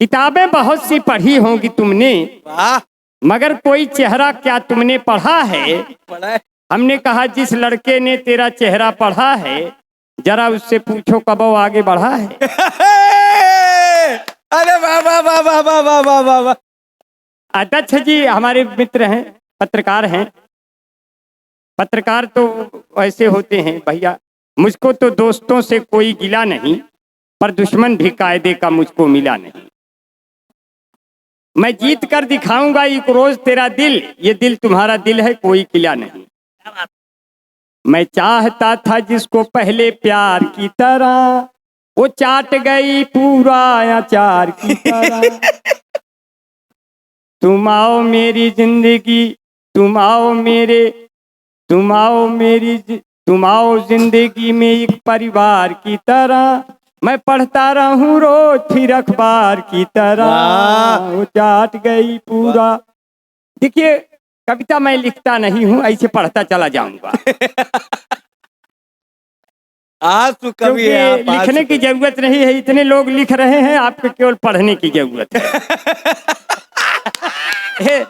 किताबें बहुत सी पढ़ी होंगी तुमने, वाह, मगर कोई चेहरा क्या तुमने पढ़ा है? बड़ा है। हमने कहा जिस लड़के ने तेरा चेहरा पढ़ा है, जरा उससे पूछो कब वो आगे बढ़ा है। अरे वाह वाह वाह वाह वाह वाह वाह वाह वाह। अध्यक्ष जी हमारे मित्र हैं, पत्रकार हैं। पत्रकार तो ऐसे होते हैं भैया, मुझको तो दोस्तों से कोई गिला नहीं, पर दुश्मन भी कायदे का मुझको मिला नहीं। मैं जीत कर दिखाऊंगा एक रोज तेरा दिल, ये दिल तुम्हारा दिल है, कोई किला नहीं। मैं चाहता था जिसको पहले प्यार की तरह, वो चाट गई पूरा अचार की तरह। तुम आओ मेरी जिंदगी, तुम आओ मेरे, तुम आओ मेरी, तुम आओ जिंदगी में एक परिवार की तरह। मैं पढ़ता रहूं रोज फिर अखबार की तरह, वो चाट गई पूरा। देखिए कविता मैं लिखता नहीं हूँ, ऐसे पढ़ता चला जाऊंगा। आज तो कवि क्योंकि है आप, आज लिखने तो की जरूरत नहीं है, इतने लोग लिख रहे हैं, आपको केवल पढ़ने की जरूरत है।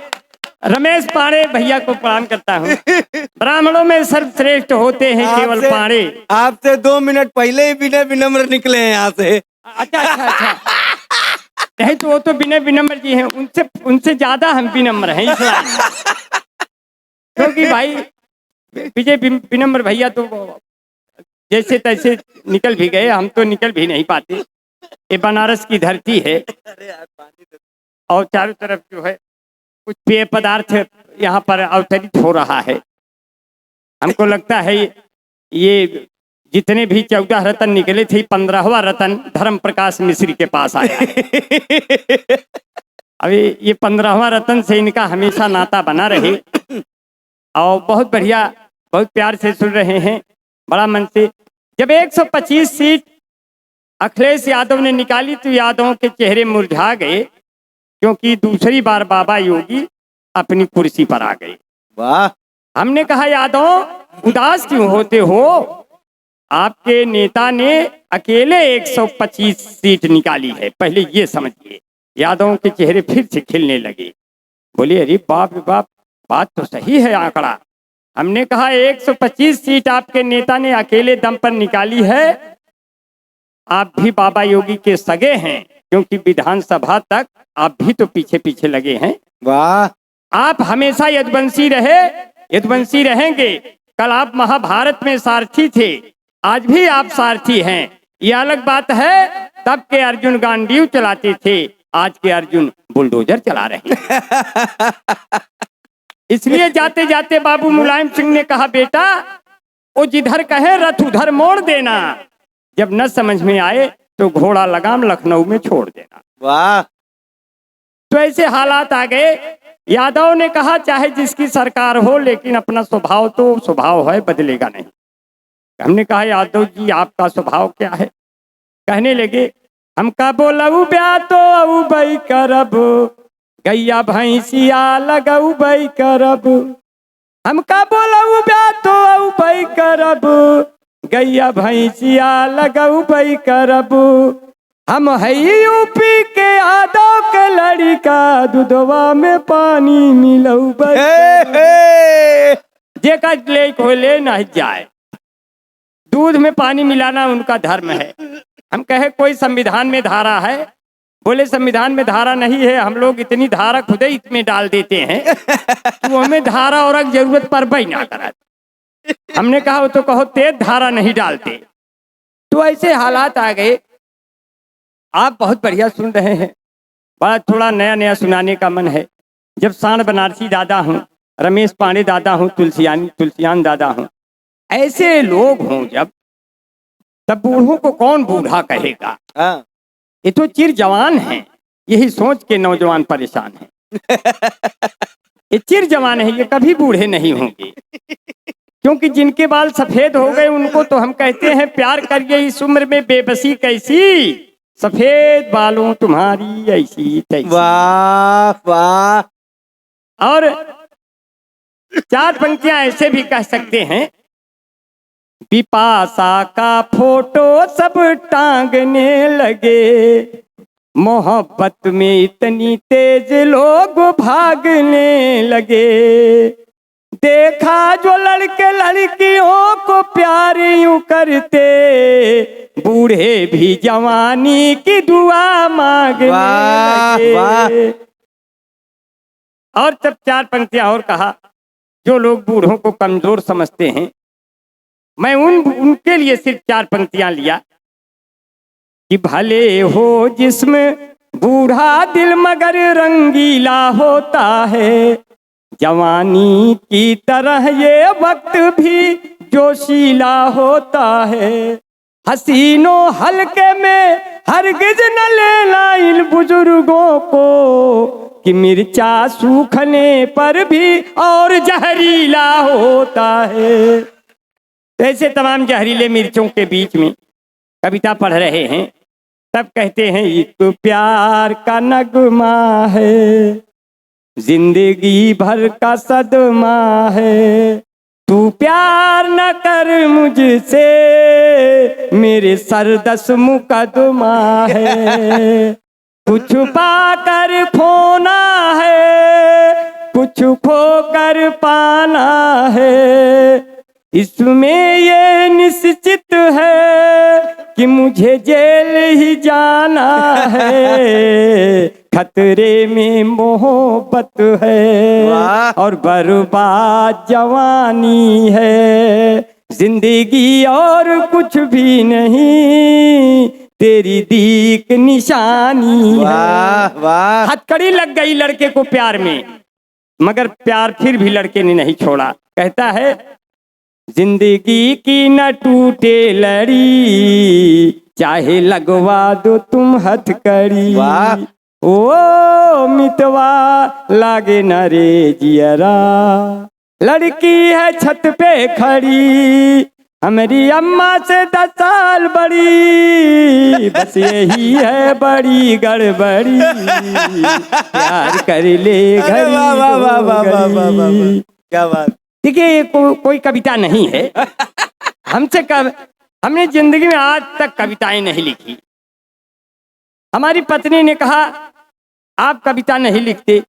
रमेश पांडे भैया को प्रणाम करता हूँ। ब्राह्मणों में सर्वश्रेष्ठ होते हैं केवल पांडे। आपसे 2 मिनट पहले ही बिना विनम्र निकले हैं यहाँ से। अच्छा अच्छा अच्छा, नहीं तो वो तो बिना विनम्र जी हैं, उनसे उनसे ज्यादा हम विनम्र हैं इस लाइन में। क्योंकि भाई विजय विनम्र भैया तो जैसे तैसे निकल भी गए, हम तो निकल भी नहीं पाते। ये बनारस की धरती है और चारों तरफ जो है कुछ पेय पदार्थ यहाँ पर अवतरित हो रहा है। हमको लगता है ये जितने भी 14 रत्न निकले थे, 15वां रत्न धर्म प्रकाश मिश्र के पास आया। अभी ये 15वां रत्न से इनका हमेशा नाता बना रहे और बहुत बढ़िया, बहुत प्यार से सुन रहे हैं, बड़ा मन से। जब 125 सीट अखिलेश यादव ने निकाली तो यादवों के चेहरे मुरझा गए, क्योंकि दूसरी बार बाबा योगी अपनी कुर्सी पर आ गए। वाह, हमने कहा यादव उदास क्यों होते हो, आपके नेता ने अकेले 125 सीट निकाली है, पहले ये समझिए। यादवों के चेहरे फिर से खिलने लगे, बोले अरे बाप रे बाप, बात तो सही है आंकड़ा। हमने कहा 125 सीट आपके नेता ने अकेले दम पर निकाली है, आप भी बाबा योगी के सगे हैं, क्योंकि विधानसभा तक आप भी तो पीछे पीछे लगे हैं। वाह, आप हमेशा यदुवंशी रहे, यदुवंशी रहेंगे। कल आप महाभारत में सारथी थे, आज भी आप सारथी हैं। ये अलग बात है, तब के अर्जुन गांडीव चलाते थे, आज के अर्जुन बुलडोजर चला रहे हैं। इसलिए जाते जाते बाबू मुलायम सिंह ने कहा बेटा, वो जिधर कहे रथ उधर मोड़ देना, जब न समझ में आए तो घोड़ा लगाम लखनऊ में छोड़ देना। वाह, तो ऐसे हालात आ गए। यादव ने कहा चाहे जिसकी सरकार हो, लेकिन अपना स्वभाव तो स्वभाव है, बदलेगा नहीं। हमने कहा यादव जी आपका स्वभाव क्या है? कहने लगे हमका बोलऊ ब्या तो अऊ बई करब, गैया भैंसिया लगऊ बई करब। हमका बोलऊ ब्या तो अऊ बई करब, गैया भैंसिया लगऊ बई करब। हम है यूपी के यादव के लड़का, दूधवा में पानी मिलऊ बई। जेका ले को ले न जाए, दूध में पानी मिलाना उनका धर्म है। हम कहे कोई संविधान में धारा है, बोले संविधान में धारा नहीं है, हम लोग इतनी धारा खुद ही इसमें डाल देते हैं तो हमें धारा और जरूरत पर भी ना करा। हमने कहा वो तो कहो तेज धारा नहीं डालते। तो ऐसे हालात आ गए। आप बहुत बढ़िया सुन रहे हैं, बड़ा थोड़ा नया नया सुनाने का मन है। जब सांड बनारसी दादा हूँ, रमेश पांडे दादा हूँ, तुलसियान दादा हूँ, ऐसे लोग हों जब, तब बूढ़ों को कौन बूढ़ा कहेगा? ये तो चिर जवान हैं, यही सोच के नौजवान परेशान हैं। ये चिर जवान है, ये कभी बूढ़े नहीं होंगे, क्योंकि जिनके बाल सफेद हो गए उनको तो हम कहते हैं प्यार करिए इस उम्र में बेबसी कैसी, सफेद बालों तुम्हारी ऐसी तैसी। वाह वाह। और 4 पंक्तियां ऐसे भी कह सकते हैं, बिपाशा का फोटो सब टांगने लगे, मोहब्बत में इतनी तेज लोग भागने लगे। देखा जो लड़के लड़कियों को प्यार यूं करते, बूढ़े भी जवानी की दुआ मांगने वाह, लगे। वाह। और तब 4 पंक्तियां और कहा, जो लोग बूढ़ों को कमजोर समझते हैं, मैं उनके लिए सिर्फ 4 पंक्तियां लिया कि भले हो जिस्म बूढ़ा दिल मगर रंगीला होता है, जवानी की तरह ये वक्त भी जोशीला होता है। हसीनों हल्के में हरगिज न लेना इन बुजुर्गों को, कि मिर्चा सूखने पर भी और जहरीला होता है। तो ऐसे तमाम जहरीले मिर्चों के बीच में कविता पढ़ रहे हैं, तब कहते हैं एक प्यार का नगमा है, जिंदगी भर का सदमा है। तू प्यार न कर मुझसे, मेरे सर 10 मुकदमा है। कुछ पाकर खोना है, कुछ खोकर पाना है, इसमें ये निश्चित है कि मुझे जेल ही जाना है। खतरे में मोहब्बत है और बर्बाद जवानी है, जिंदगी और कुछ भी नहीं, तेरी दीक निशानी है। वाह, वाह। हथकड़ी लग गई लड़के को प्यार में, मगर प्यार फिर भी लड़के ने नहीं छोड़ा। कहता है, जिंदगी की न टूटे लड़ी, चाहे लगवा दो तुम हथकड़ी। वाह। ओ मितवा लागे न रे जियरा, लड़की है छत पे खड़ी, हमारी अम्मा से 10 साल बड़ी, बस यही है बड़ी गड़बड़ी, प्यार कर ले घड़ी। वाह, वाह, वाह, वाह, वाह, वाह, वाह, वाह। क्या बात। देखिए, ये कोई कविता नहीं है। हमने जिंदगी में आज तक कविताएं नहीं लिखी। हमारी पत्नी ने कहा, आप कविता नहीं लिखते।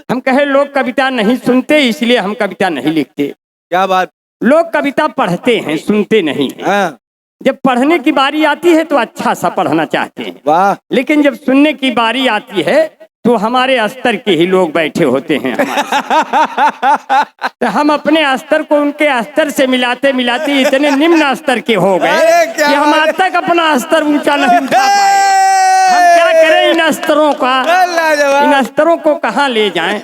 हम कहे, लोग कविता नहीं सुनते इसलिए हम कविता नहीं लिखते। क्या बात। लोग कविता पढ़ते हैं, सुनते नहीं हैं। हाँ। जब पढ़ने की बारी आती है तो अच्छा सा पढ़ना चाहते हैं, वाह। लेकिन जब सुनने की बारी आती है तो हमारे स्तर के ही लोग बैठे होते हैं हमारे। तो हम अपने स्तर को उनके स्तर से मिलाते मिलाते इतने निम्न स्तर के हो गए कि हम आज तक अपना स्तर ऊंचा नहीं उठा पाए। हम क्या करें इन स्तरों का, इन स्तरों को कहाँ ले जाएं?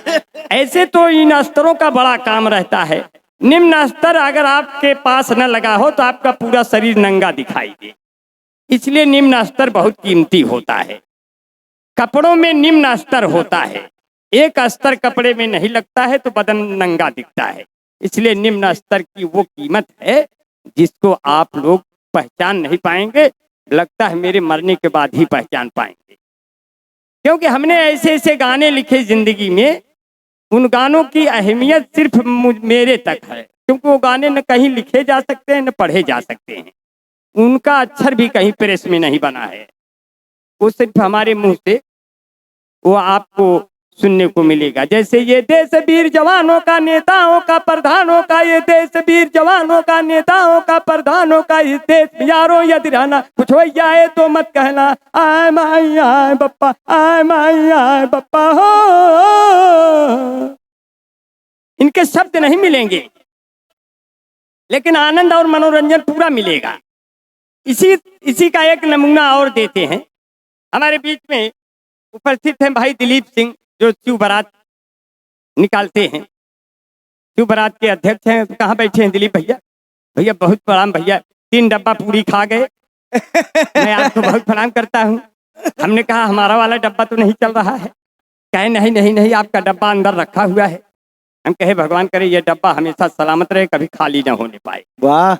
ऐसे तो इन स्तरों का बड़ा काम रहता है। निम्न स्तर अगर आपके पास न लगा हो तो आपका पूरा शरीर नंगा दिखाई दे, इसलिए निम्न स्तर बहुत कीमती होता है। कपड़ों में निम्न स्तर होता है, एक स्तर कपड़े में नहीं लगता है तो बदन नंगा दिखता है। इसलिए निम्न स्तर की वो कीमत है जिसको आप लोग पहचान नहीं पाएंगे, लगता है मेरे मरने के बाद ही पहचान पाएंगे। क्योंकि हमने ऐसे ऐसे गाने लिखे जिंदगी में, उन गानों की अहमियत सिर्फ मेरे तक है, क्योंकि वो गाने न कहीं लिखे जा सकते हैं न पढ़े जा सकते हैं। उनका अक्षर भी कहीं प्रेस में नहीं बना है, वो सिर्फ हमारे मुंह से वो आपको सुनने को मिलेगा। जैसे ये देश वीर जवानों का, नेताओं का, प्रधानों का, ये देश वीर जवानों का, नेताओं का, प्रधानों का, इस देश यारों यदि रहना कुछ हो जाए तो मत कहना, आय माई आय बप्पा, आय माई आय बप्पा हो। इनके शब्द नहीं मिलेंगे लेकिन आनंद और मनोरंजन पूरा मिलेगा। इसी का एक नमूना और देते हैं। हमारे बीच में उपस्थित हैं भाई दिलीप सिंह, जो शिव बारात निकालते हैं, शिव बारात के अध्यक्ष हैं। कहाँ बैठे हैं दिलीप भैया? भैया बहुत प्रणाम भैया, 3 डब्बा पूरी खा गए। मैं आपको बहुत प्रणाम करता हूँ। हमने कहा हमारा वाला डब्बा तो नहीं चल रहा है। कहे नहीं नहीं नहीं, आपका डब्बा अंदर रखा हुआ है। हम कहे भगवान करे ये डब्बा हमेशा सलामत रहे, कभी खाली ना होने पाए। वाह।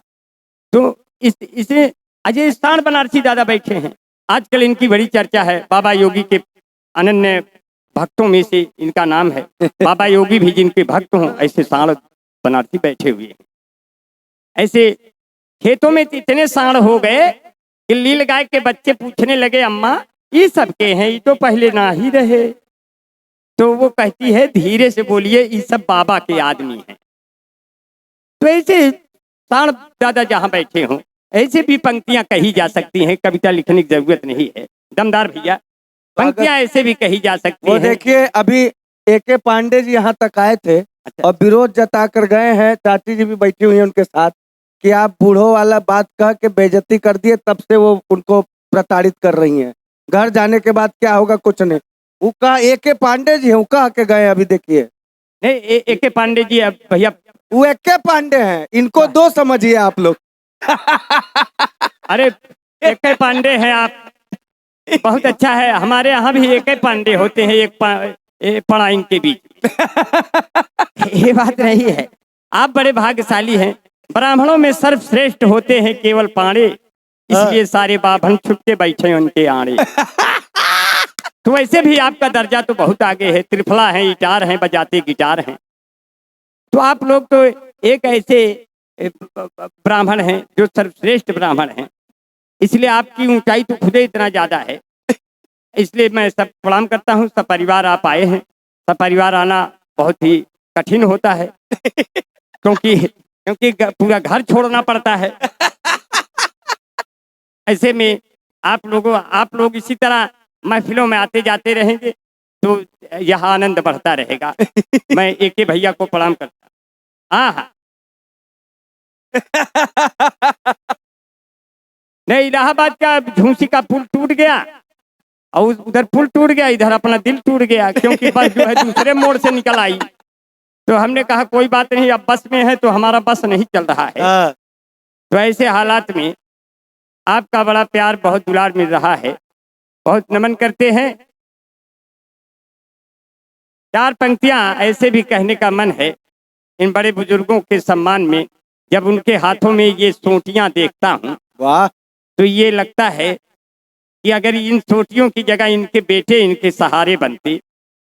तो इसे अजय स्थान बनारसी दादा बैठे हैं। आजकल इनकी बड़ी चर्चा है। बाबा योगी के अनन्य भक्तों में से इनका नाम है। बाबा योगी भी जिनके भक्त हों, ऐसे सांड बनारसी बैठे हुए हैं। ऐसे खेतों में इतने सांड हो गए कि लील गाय के बच्चे पूछने लगे, अम्मा ये सबके हैं, ये तो पहले ना ही रहे। तो वो कहती है धीरे से बोलिए, ये सब बाबा के आदमी हैं। तो ऐसे साण दादा जहाँ बैठे हों ऐसे भी पंक्तियां कही जा सकती हैं, कविता लिखने की जरूरत नहीं है। दमदार भैया, पंक्तियां ऐसे भी कही जा सकती वो हैं। देखिए अभी AK पांडे जी यहाँ तक आए थे अच्छा। और विरोध जता कर गए हैं। चाची जी भी बैठी हुई है उनके साथ कि आप बूढ़ों वाला बात कह के बेइज्जती कर दिए, तब से वो उनको प्रताड़ित कर रही हैं। घर जाने के बाद क्या होगा कुछ नहीं। उका AK पांडे जी है, वो कह के गए। अभी देखिए नहीं, AK पांडे जी अब भैया, वो AK पांडे हैं, इनको दो समझिए आप लोग। अरे AK पांडे हैं आप, बहुत अच्छा है। हमारे यहाँ भी AK पांडे होते हैं, एक पढ़ाई के बीच। ये बात नहीं है, आप बड़े भाग्यशाली हैं। ब्राह्मणों में सर्वश्रेष्ठ होते हैं केवल पांडे, इसलिए सारे बाभन छुप के बैठे उनके आड़े। तो वैसे भी आपका दर्जा तो बहुत आगे है, त्रिफला हैं, गिटार हैं, बजाते गिटार हैं। तो आप लोग तो एक ऐसे ब्राह्मण हैं जो सर्वश्रेष्ठ ब्राह्मण हैं, इसलिए आपकी ऊंचाई तो खुदे इतना ज्यादा है। इसलिए मैं सब प्रणाम करता हूँ। सब परिवार आप आए हैं, सब परिवार आना बहुत ही कठिन होता है क्योंकि पूरा घर छोड़ना पड़ता है। ऐसे में आप लोग इसी तरह महफिलों में आते जाते रहेंगे तो यह आनंद बढ़ता रहेगा। मैं AK भैया को प्रणाम करता। हाँ, नहीं, इलाहाबाद का झूसी का पुल टूट गया और उधर पुल टूट गया, इधर अपना दिल टूट गया, क्योंकि बस जो है दूसरे मोड़ से निकल आई। तो हमने कहा कोई बात नहीं, अब बस में है तो हमारा बस नहीं चल रहा है। तो ऐसे हालात में आपका बड़ा प्यार, बहुत दुलार मिल रहा है, बहुत नमन करते हैं। 4 पंक्तियां ऐसे भी कहने का मन है इन बड़े बुजुर्गों के सम्मान में। जब उनके हाथों में ये सोटियां देखता हूँ, वाह, तो ये लगता है कि अगर इन सोटियों की जगह इनके बेटे इनके सहारे बनते,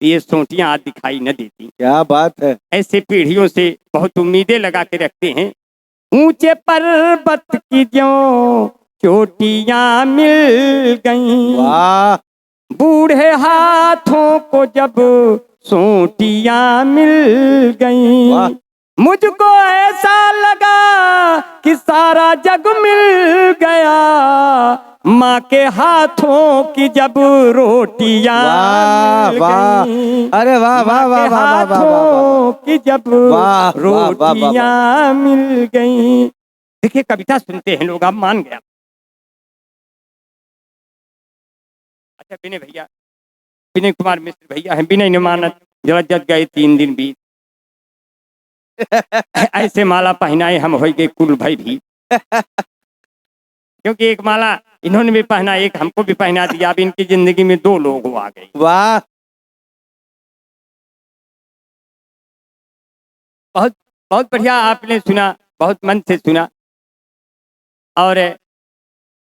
ये सोटियां आज दिखाई न देती। क्या बात है। ऐसे पीढ़ियों से बहुत उम्मीदें लगा के रखते हैं। ऊंचे पर्वत की ज्यों चोटियां मिल गईं, वाह, बूढ़े हाथों को जब सोटियां मिल गईं, मुझको ऐसा लगा कि सारा जग मिल गया, माँ के हाथों की जब रोटियां मिल गईं। अरे वाह वाह वाह वाह वाह वाह हाथों की जब रोटियां मिल गईं। देखिए कविता सुनते हैं लोग, आप मान गया। अच्छा, विनय भैया, विनय कुमार मिश्र भैया हैं, विनय ने माना जरा जग गए 3 दिन बीत। ऐसे माला पहनाए हम हो गए कुल भाई भी। क्योंकि एक माला इन्होंने भी पहना, एक हमको भी पहना दिया। अब इनकी जिंदगी में 2 लोग आ गए। वाह, बहुत बहुत बढ़िया आपने सुना, बहुत मन से सुना। और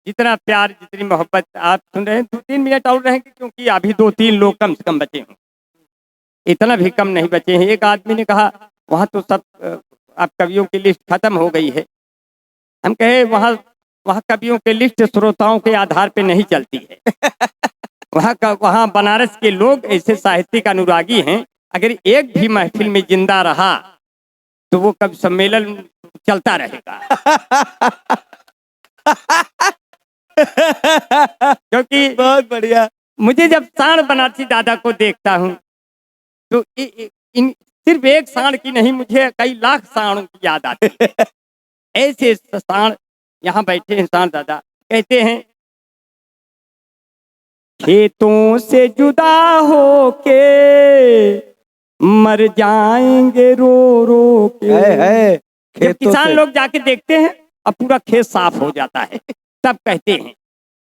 जितना प्यार, जितनी मोहब्बत आप सुन रहे हैं, 2-3 मिनट और रहेंगे क्योंकि अभी 2-3 लोग कम से कम बचे हैं, इतना भी कम नहीं बचे हैं। एक आदमी ने कहा वहाँ तो सब आप कवियों की लिस्ट खत्म हो गई है। हम कहे वहाँ कवियों की लिस्ट श्रोताओं के आधार पे नहीं चलती है। वहाँ बनारस के लोग ऐसे साहित्यिक अनुरागी हैं, अगर एक भी महफिल में जिंदा रहा तो वो कवि सम्मेलन चलता रहेगा। क्योंकि बहुत बढ़िया। मुझे जब साण बनारसी दादा को देखता हूँ तो सिर्फ एक साण की नहीं, मुझे कई लाख साणों की याद आती है। ऐसे साण यहाँ बैठे हैं। साण दादा कहते हैं, खेतों से जुदा हो के मर जाएंगे रो रो के। है जब किसान लोग जाके देखते हैं अब पूरा खेत साफ हो जाता है, तब कहते हैं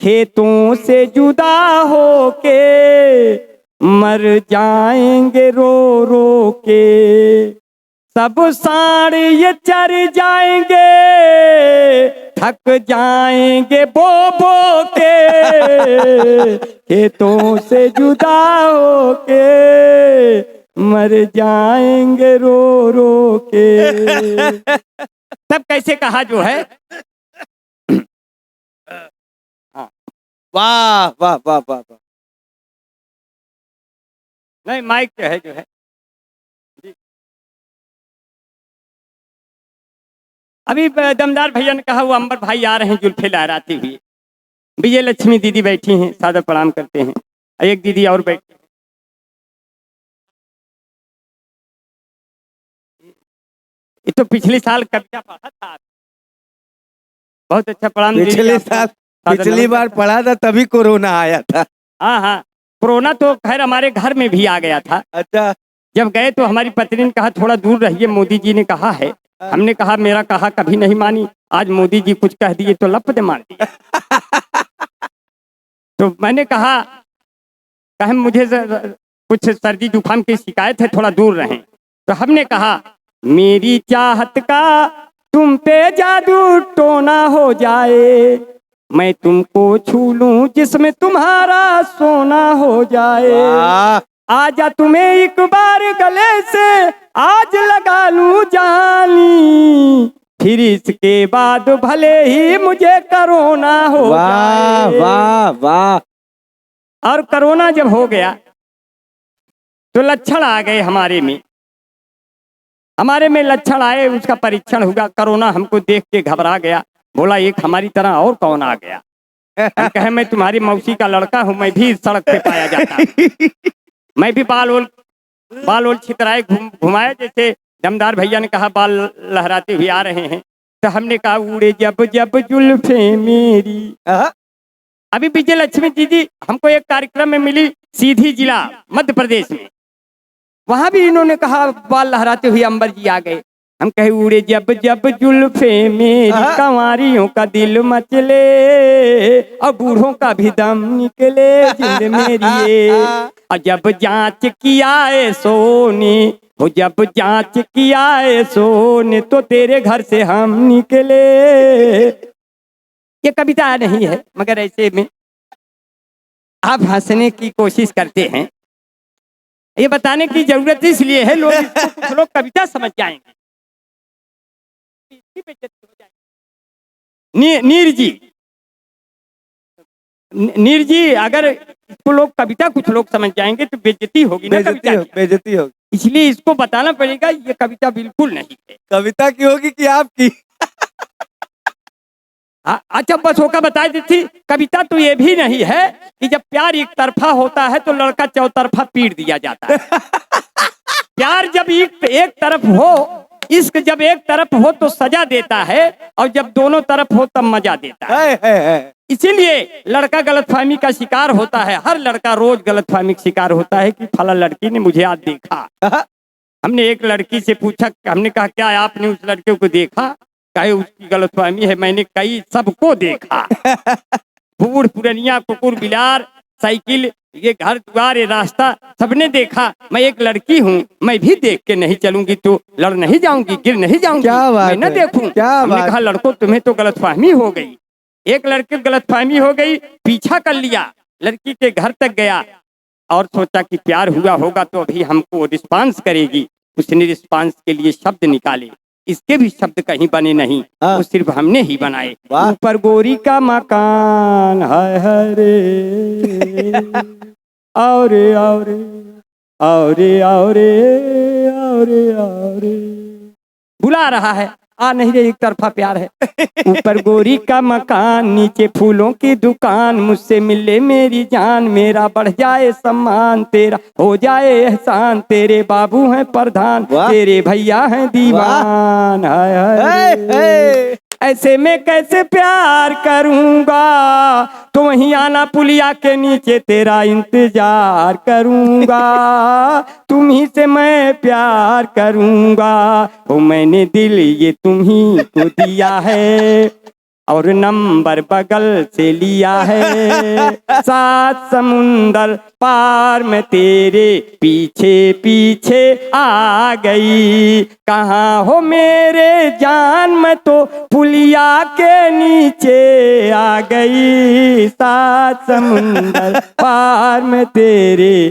खेतों से जुदा हो के मर जाएंगे रो रो के, सब साड़ ये चर जाएंगे, थक जाएंगे बो बो के, खेतों से जुदा हो के मर जाएंगे रो रो के। तब कैसे कहा जो है, हाँ, वाह वाह वाह वाह वाह। नहीं माइक जो है जी। अभी दमदार भैया ने कहा वो अंबर भाई आ रहे हैं जुल्फे लहराती हुई। विजय लक्ष्मी दीदी बैठी हैं, सादर प्रणाम करते हैं। एक दीदी और बैठी, ये तो पिछले साल कविता पढ़ा था, बहुत अच्छा प्रणाम दीदी पिछले आपको। साल सादर पिछली नमन बार करता हूं। पढ़ा था तभी कोरोना आया था। हाँ हाँ, कोरोना तो खैर हमारे घर में भी आ गया था। अच्छा। जब गए तो हमारी पत्नी ने कहा थोड़ा दूर रहिए, मोदी जी ने कहा है। हमने कहा मेरा कहा कभी नहीं मानी, आज मोदी जी कुछ कह दिए तो लपट मार दिया। तो मैंने कहा मुझे कुछ सर्दी जुकाम की शिकायत है, थोड़ा दूर रहें। तो हमने कहा मेरी चाहत का तुम पे जादू टोना हो जाए, मैं तुमको छू लूं जिसमें तुम्हारा सोना हो जाए। वाह। आजा तुम्हें एक बार गले से आज लगा लूं जानी, फिर इसके बाद भले ही मुझे कोरोना हो वाह जाए। वाह वाह। और कोरोना जब हो गया तो लक्षण आ गए हमारे में लक्षण आए, उसका परीक्षण हुआ। कोरोना हमको देख के घबरा गया, बोला एक हमारी तरह और कौन आ गया। हम कहे मैं तुम्हारी मौसी का लड़का हूं, मैं भी इस सड़क पे पाया जाता हूं। मैं भी बाल ओल छितराए घुमाए, जैसे दमदार भैया ने कहा बाल लहराते हुए आ रहे हैं। तो हमने कहा उड़े जब जब जुल्फे मेरी। अभी विजय लक्ष्मी दीदी हमको एक कार्यक्रम में मिली, सीधी जिला मध्य प्रदेश में, वहां भी इन्होंने कहा बाल लहराते हुए अंबर जी आ गए। हम कहे उड़े जब जब जुल्फे मेरी, कंवारियों का दिल मचले और बूढ़ों का भी दम निकले जिंद मेरी। और जब जांच किया है सोने, हो जब जांच किया है सोने, तो तेरे घर से हम निकले। ये कविता नहीं है, मगर ऐसे में आप हंसने की कोशिश करते हैं। ये बताने की जरूरत इसलिए है, लोग इसको कुछ लोग कविता समझ जाएंगे। नीर जी अगर इसको लोग कविता कुछ लोग समझ जाएंगे तो बेइज्जती होगी ना कविता की। बेइज्जती होगी। इसलिए इसको बताना पड़ेगा ये कविता बिल्कुल नहीं है। कविता की होगी कि आपकी? अच्छा बस होकर बता देती, कविता तो ये भी नहीं है कि जब प्यार एक तरफा होता है तो लड़का चौतरफा पीट दिया जाता है। प्यार जब एक तरफ हो, इश्क जब एक तरफ हो तो सजा देता है, और जब दोनों तरफ हो तब मजा देता है। इसीलिए लड़का गलतफहमी का शिकार होता है। हर लड़का रोज गलतफहमी का शिकार होता है कि फला लड़की ने मुझे आज देखा। हमने एक लड़की से पूछा, हमने कहा क्या आपने उस लड़के को देखा? कहे उसकी गलतफहमी है, मैंने कई सबको देखा। बूढ़ पुरनिया, कुकुर बिलार, साइकिल, ये घर द्वार, ये रास्ता, सबने देखा। मैं एक लड़की हूँ, मैं भी देख के नहीं चलूंगी तो लड़ नहीं जाऊंगी, गिर नहीं जाऊंगी, क्या बात मैं न है? देखूं। क्या हमने बात कहा लड़कों तुम्हें तो गलतफहमी हो गई। एक लड़के को गलतफहमी हो गई, पीछा कर लिया, लड़की के घर तक गया और सोचा कि प्यार हुआ होगा तो अभी हमको रिस्पांस करेगी। उसने रिस्पांस के लिए शब्द निकाले, इसके भी शब्द कहीं बने नहीं, वो सिर्फ हमने ही बनाए। ऊपर गोरी का मकान है रे, औरे औरे औरे औरे औरे औरे, बुला रहा है, आ नहीं रे, एक तरफा प्यार है। ऊपर गोरी का मकान, नीचे फूलों की दुकान, मुझसे मिले मेरी जान, मेरा बढ़ जाए सम्मान, तेरा हो जाए एहसान, तेरे बाबू हैं प्रधान, तेरे भैया हैं दीवान। हाय हाय ऐसे में कैसे प्यार करूंगा, तो वहीं आना पुलिया के नीचे तेरा इंतजार करूंगा, तुम ही से मैं प्यार करूंगा। ओ मैंने दिल ये तुम ही को दिया है, और नंबर बगल से लिया है, सात समुंदर पार में तेरे पीछे पीछे आ गई, कहाँ हो मेरे जान, मैं तो पुलिया के नीचे आ गई, सात समुंदर पार में तेरे